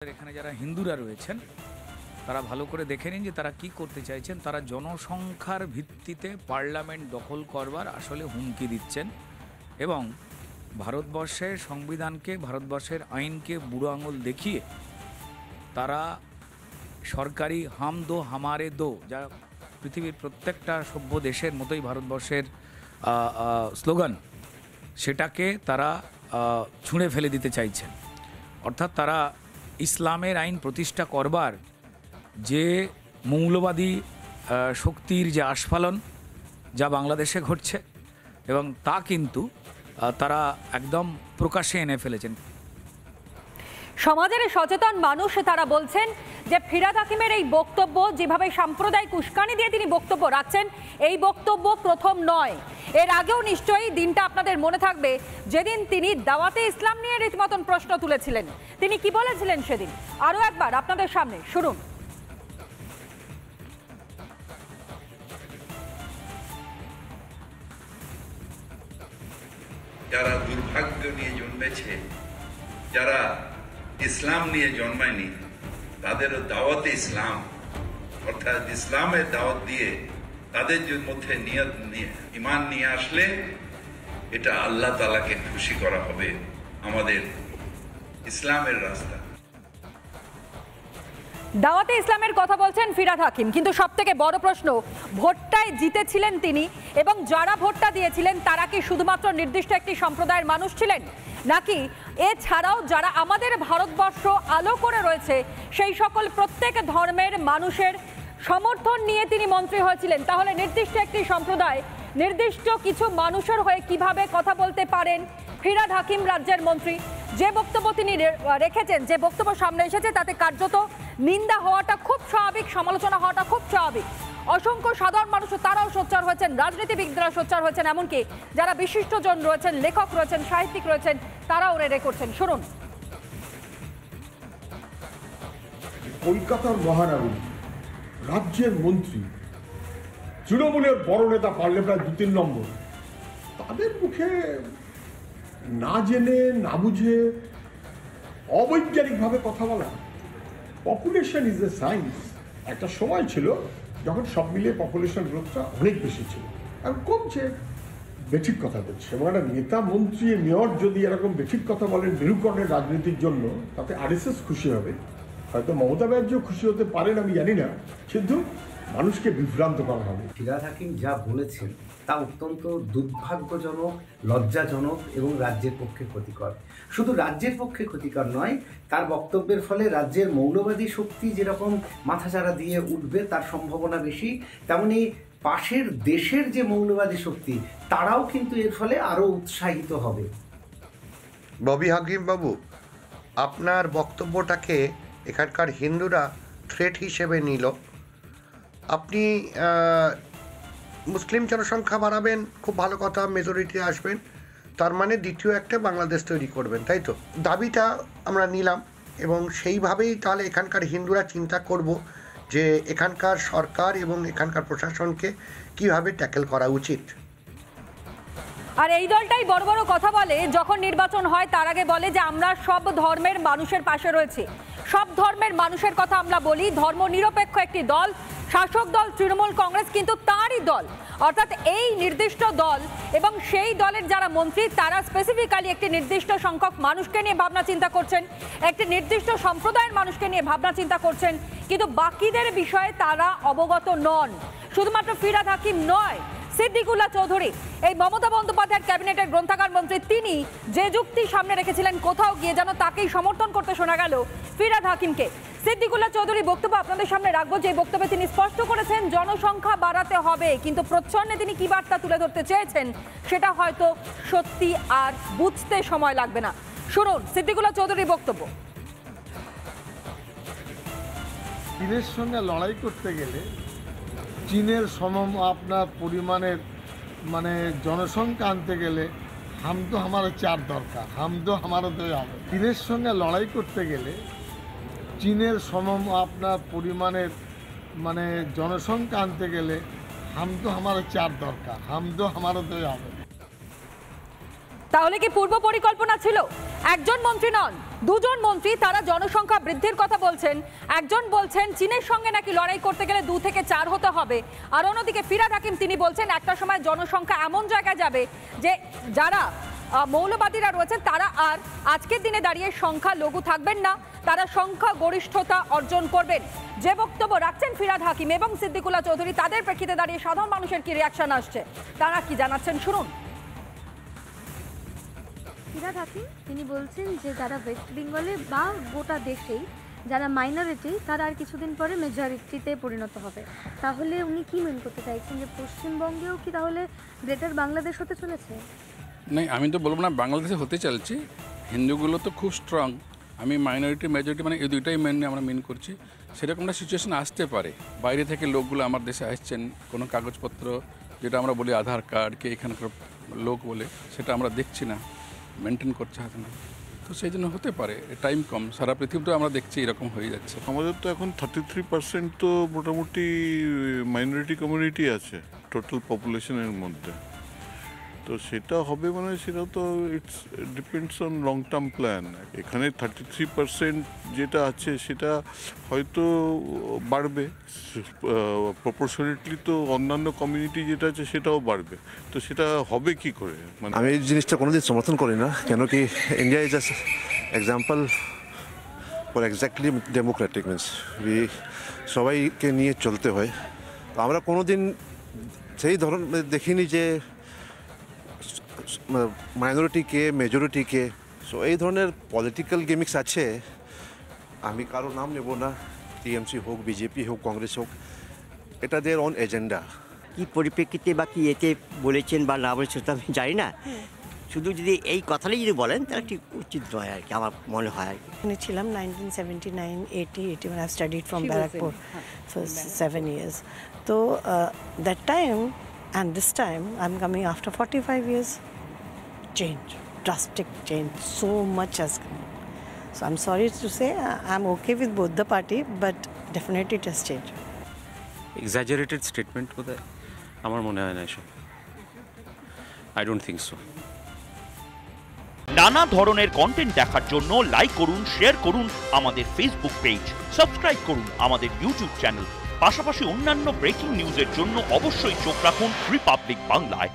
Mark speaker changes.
Speaker 1: এখানে যারা হিন্দুরা রয়েছেন তারা ভালো করে দেখে নিন যে তারা কি করতে চাইছেন। তারা জনসংখ্যার ভিত্তিতে পার্লামেন্ট দখল করবার আসলে হুমকি দিচ্ছেন এবং ভারতবর্ষের সংবিধানকে, ভারতবর্ষের আইনকে বুড়ো আঙুল দেখিয়ে তারা সরকারি হাম দো হামারে দো, যা পৃথিবীর প্রত্যেকটা সভ্য দেশের মতোই ভারতবর্ষের স্লোগান, সেটাকে তারা ছুঁড়ে ফেলে দিতে চাইছেন। অর্থাৎ তারা ইসলামের আইন প্রতিষ্ঠা করবার যে মৌলবাদী শক্তির যে আস্ফালন যা বাংলাদেশে ঘটছে এবং তা কিন্তু তারা একদম প্রকাশ্যে এনে ফেলেছেন।
Speaker 2: সমাজের সচেতন মানুষ তারা বলছেন যে ফিরহাদ হাকিমের এই বক্তব্য, যেভাবে সাম্প্রদায়িক উস্কানি দিয়ে তিনি বক্তব্য রাখছেন, এই বক্তব্য প্রথম নয়। এর আগেও নিশ্চয়ই দিনটা আপনাদের মনে থাকবে যেদিন তিনি দাওয়াতে ইসলাম নিয়ে রীতিমতন প্রশ্ন তুলেছিলেন। তিনি কি বলেছিলেন সেদিন আরো একবার আপনাদের সামনে শুনুন।
Speaker 3: যারা দুর্ভাগ্য নিয়ে জন্মেছে, যারা ইসলাম নিয়ে জন্মায়নি, তাদেরও দাওয়াতে ইসলাম অর্থাৎ ইসলামের দাওয়াত দিয়ে তাদের মধ্যে ঈমান নিয়ে আসলে এটা আল্লাহ তাআলাকে খুশি করা হবে। আমাদের ইসলামের রাস্তা।
Speaker 2: দাওয়াতে ইসলামের কথা বলছেন ফিরহাদ হাকিম, কিন্তু সব থেকে বড় প্রশ্ন, ভোটটায় জিতেছিলেন তিনি এবং যারা ভোটটা দিয়েছিলেন তারা কি শুধুমাত্র নির্দিষ্ট একটি সম্প্রদায়ের মানুষ ছিলেন, নাকি এছাড়াও যারা আমাদের ভারতবর্ষ আলো করে রয়েছে সেই সকল প্রত্যেক ধর্মের মানুষের সমর্থন নিয়ে তিনি মন্ত্রী হয়েছিলেন? তাহলে নির্দিষ্ট একটি সম্প্রদায়, নির্দিষ্ট কিছু মানুষের হয়ে কিভাবে কথা বলতে পারেন ফিরহাদ হাকিম, রাজ্যের মন্ত্রী? যে বক্তব্য তিনি রেখেছেন, যে বক্তব্য সামনে এসেছে, তাতে কার্যত নিন্দা হওয়াটা খুব স্বাভাবিক, সমালোচনা হওয়াটা খুব স্বাভাবিক। অসংখ্য সাধারণ মানুষ তারাও সোচ্চার হয়েছেন, রাজনীতিবিদরা সোচ্চার হয়েছেন, এমনকি যারা বিশিষ্টজন রয়েছেন, লেখক রয়েছেন, সাহিত্যিক রয়েছেন, তারাও রেড়ে করছেন। শুনুন।
Speaker 4: কলকাতার মহানগরী, রাজ্যের মন্ত্রী, তৃণমূলের বড় নেতা, পারলে প্রায় 2-3 নম্বর, তাদের মুখে না জেনে না বুঝে অবৈজ্ঞানিকভাবে কথা বলা। Population is a science. একটা সময় ছিল যখন সব মিলিয়ে পপুলেশন গ্রোথটা অনেক বেশি ছিল, এখন কমছে। বেঠিক কথা বলছে এবং একটা নেতা, মন্ত্রী, মেয়র যদি এরকম বেঠিক কথা বলেন মেরুকরণের রাজনীতির জন্য, তাতে আরএসএস খুশি হবে, হয়তো মমতা ব্যানার্জিও খুশি হতে পারেন, আমি জানি না, কিন্তু মানুষকে বিভ্রান্ত করা হবে।
Speaker 5: ফিরহাদ হাকিম যা বলেছেন তা অত্যন্ত দুর্ভাগ্যজনক, লজ্জাজনক এবং রাজ্যের পক্ষে ক্ষতিকর। শুধু রাজ্যের পক্ষে ক্ষতিকর নয়, তার বক্তব্যের ফলে রাজ্যের মৌলবাদী শক্তি যেরকম মাথাচাড়া দিয়ে উঠবে তার সম্ভাবনা বেশি, তেমনি পাশের দেশের যে মৌলবাদী শক্তি তারাও কিন্তু এর ফলে আরও উৎসাহিত হবে।
Speaker 6: ববি হাকিম বাবু, আপনার বক্তব্যটাকে এখানকার হিন্দুরা থ্রেট হিসেবে নিল। আপনি মুসলিম জনসংখ্যা বাড়াবেন, খুব ভালো কথা, মেজরিটি আসবেন, তার মানে দ্বিতীয় একটা বাংলাদেশ তৈরি করবেন, তাই তো? দাবিটা আমরা নিলাম এবং সেইভাবেই তাহলে এখানকার হিন্দুরা চিন্তা করব যে এখানকার সরকার এবং এখানকার প্রশাসনকে কিভাবে ট্যাকেল করা উচিত।
Speaker 2: আর এই দলটাই বড় বড় কথা বলে, যখন নির্বাচন হয় তার আগে বলে যে আমরা সব ধর্মের মানুষের পাশে রয়েছে। সব ধর্মের মানুষের কথা আমরা বলি, ধর্ম নিরপেক্ষ একটি দল, শাসক দল তৃণমূল কংগ্রেস কিন্তু তারই দল, অর্থাৎ এই নির্দিষ্ট দল এবং সেই দলের যারা মন্ত্রী তারা স্পেসিফিক্যালি একটি নির্দিষ্ট সংখ্যক মানুষকে নিয়ে ভাবনা চিন্তা করছেন, একটি নির্দিষ্ট সম্প্রদায়ের মানুষকে নিয়ে ভাবনা চিন্তা করছেন, কিন্তু বাকিদের বিষয়ে তারা অবগত নন। শুধুমাত্র ফিরহাদ হাকিম নয়, সিদ্দিকুল্লাহ চৌধুরী, এই মমতা বন্দ্যোপাধ্যায়ের ক্যাবিনেটের গ্রন্থাগার মন্ত্রী, তিনি যে যুক্তি সামনে রেখেছিলেন কোথাও গিয়ে যেন তাকেই সমর্থন করতে শোনা গেল ফিরহাদ হাকিমকে। সিদ্দিকুল্লাহ চৌধুরী বক্তব্য আপনাদের সামনে রাখবো, যে বক্তব্যে তিনি স্পষ্ট করেছেন জনসংখ্যা বাড়াতে হবে, কিন্তু প্রচ্ছন্নে তিনি কি বার্তা তুলে ধরতে চেয়েছেন সেটা হয়তো সত্যি আর বুঝতে সময় লাগবে না। শুনুন সিদ্দিকুল্লাহ চৌধুরীর বক্তব্য।
Speaker 7: চীনের সঙ্গে লড়াই করতে গেলে চীনের আপনার পরিমাণের জনসংখ্যা আনতে গেলে হাম তো আমারও 4 দরকার, হাম তো আমারও 2 হবে। চীনের সঙ্গে লড়াই করতে গেলে চীনের আপনার পরিমাণের জনসংখ্যা আনতে গেলে হাম তো আমারও 4 দরকার, হাম তো আমারও 2 হবে।
Speaker 2: তাহলে কি পূর্ব পরিকল্পনা ছিল? একজন মন্ত্রী নন, দুজন মন্ত্রী, তারা জনসংখ্যা বৃদ্ধির কথা বলছেন। একজন বলছেন চীনের সঙ্গে নাকি লড়াই করতে গেলে 2 থেকে 4 হতে হবে, আর অন্যদিকে ফিরহাদ হাকিম তিনি বলছেন একটা সময় জনসংখ্যা এমন জায়গায় যাবে যে যারা মৌলবাদীরা রয়েছেন তারা আর আজকের দিনে দাঁড়িয়ে সংখ্যা লঘু থাকবেন না, তারা সংখ্যা গরিষ্ঠতা অর্জন করবেন। যে বক্তব্য রাখছেন ফিরহাদ হাকিম এবং সিদ্দিকুল্লাহ চৌধুরী, তাদের প্রেক্ষিতে দাঁড়িয়ে সাধারণ মানুষের কি রিয়াকশন আসছে, তারা কি জানাচ্ছেন শুনুন।
Speaker 8: ফিরহাদ হাকিম তিনি বলছেন যে যারা ওয়েস্ট বেঙ্গলে বা গোটা দেশেই যারা মাইনরিটি তারা আর কিছুদিন পরে মেজরিটিতে পরিণত হবে। তাহলে উনি কি মেন করতে চাইছেন যে পশ্চিমবঙ্গেও কি তাহলে গ্রেটার বাংলাদেশ হতে চলেছে?
Speaker 9: नहीं আমি তো বলবো না বাংলাদেশে হতে চলছে, হিন্দুগুলো তো খুব স্ট্রং, আমি মাইনরিটি মেজরিটি মানে এই দুইটাই মেন আমরা মেন করছি। সেরকম একটা সিচুয়েশন আসতে পারে, বাইরে থেকে লোকগুলো আমার দেশে আসছেন, কোনো কাগজপত্র যেটা আমরা বলি আধার কার্ড কে এখানকার লোক বলে সেটা আমরা দেখছি না, মেনটেন করছে হাতে না, তো সেই জন্য হতে পারে টাইম কম। সারা পৃথিবীতে আমরা দেখছি এরকম হয়ে যাচ্ছে।
Speaker 10: আমাদের তো এখন 33% তো মোটামুটি মাইনরিটি কমিউনিটি আছে টোটাল পপুলেশনের মধ্যে, তো সেটা হবে মানে সেটা তো it's depends on long term plan. এখানে 33% যেটা আছে সেটা হয়তো বাড়বে, প্রপোর্শনেটলি তো অন্যান্য কমিউনিটি যেটা আছে সেটাও বাড়বে, তো সেটা হবে কি করে? মানে
Speaker 11: আমি এই জিনিসটা কোনোদিন সমর্থন করি না, কেন কি India is example for exactly Democratic means সবাইকে নিয়ে চলতে হয়। তো আমরা কোনোদিন সেই ধরনের দেখিনি যে মাইনরিটিকে মেজরিটিকে, সো এই ধরনের পলিটিক্যাল গেমিক্স আছে। আমি কারো নাম নেব না, টিএমসি হোক, বিজেপি হোক, কংগ্রেস হোক, এটা দেয়ার অন এজেন্ডা।
Speaker 12: কি পরিপ্রেক্ষিতে বা কি এতে বলেছেন বা না বলেছেন তা আমি জানি না, শুধু যদি এই কথাটাই যদি বলেন তাহলে ঠিক উচিত নয় আর কি, আমার মনে হয় আর কি।
Speaker 13: এখানে ছিলাম 1979, 80, 81 I studied from Barakpur for 7 years. So that time and this time I'm coming after 45 years. Change, drastic change, so much has come. So I'm sorry to say I'm okay with both the party, but definitely it has changed.
Speaker 14: Exaggerated statement বোধহয় আমার মনে হয় না এসব, I don't think so.
Speaker 15: নানা ধরনের content দেখার জন্য লাইক করুন, শেয়ার করুন আমাদের ফেসবুক পেজ, সাবস্ক্রাইব করুন আমাদের ইউটিউব চ্যানেল, পাশাপাশি অন্যান্য ব্রেকিং নিউজের জন্য অবশ্যই চোখ রাখুন রিপাবলিক বাংলায়।